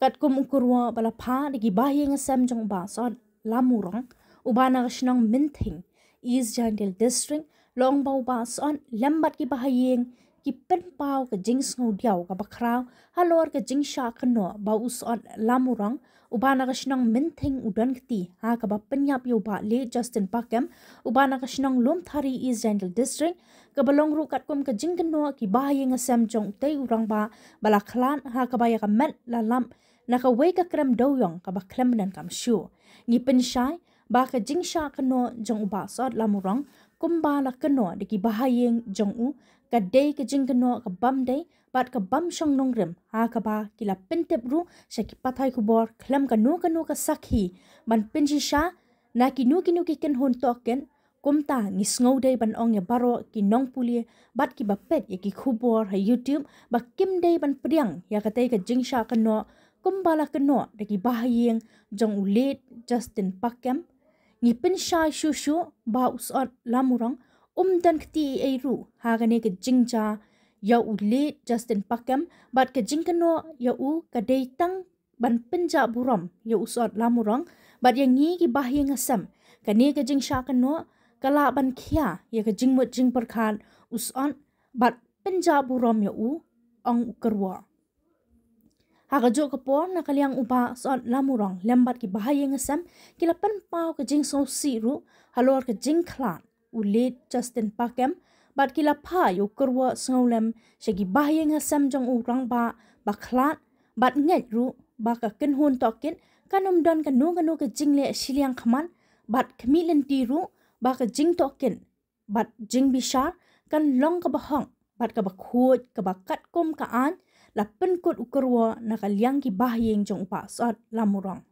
kat kum ukurwa bala pha digi bahing sam jong ba sot lamurang ubana kashnang minthing East Jandil District long bau ba son lambat ki bahayeng ki pen pau ka jing sngo diaw ka bakraw halor ka jing sha kno ba uson lamurang ubana kashnang minthing udan kti ha ka ba penyap yo ba le Justin Pakem ubana kashnang lom thari East Jandil District ka balong ru kat kum ka jing kno ki bahayeng sam jong te urang ba bala khlan ha ka ba ya ka met la lam naka weka krem doyong ka ba klem nan kam shu ngi pen shai ba ka jing sha kno jong ba sot lamurang kumba la kno de ki bahayeng jong u ka day ka jing kno ka bam day bat ka bam shong nong rem ha ka ba kila pentep ru sha ki pathai ku bor klem ka no ka sakhi ban pen sha na ki nu ki ken hon token kumta ngi sngo day ban ong ya baro ki nong pulie bat ki ba pet ya ki khubor ha YouTube ba kim day ban priang ya ka tay ka jing sha kno kumbala kno de ki bahayeng jong u late Justin Pakem ngi pen sha shu ba usot lamurang dan kti ai ru ha gane ke jingja ya u late Justin Pakem bat ke jingkano ya u ka dei tang ban penja buram ya usot lamurang bat yang ngi ki bahing asam kane ke jing sha kano kala ban khia ya ke jingmut jing perkhan uson bat penja buram ya u ong ukerwa Haga jo kapor na kaliang uba sot lamurang lembat ki bahayeng asam kila pen pau ke jing so siru halor ke jing klan ulit Justin Pakem bat kila pha yo kerwa snolem shagi bahayeng asam jong urang ba baklat bat nget ru ba ka ken hun tokin kanom don ka no ke jing le siliang khaman bat khmilen ti ru ba ka jing tokin bat jing bishar kan long ka bahang bat ka ba khoj ka ba kat kom ka an la pen kot ukerwa na kaliang ki bahayeng jong upa sot lamurang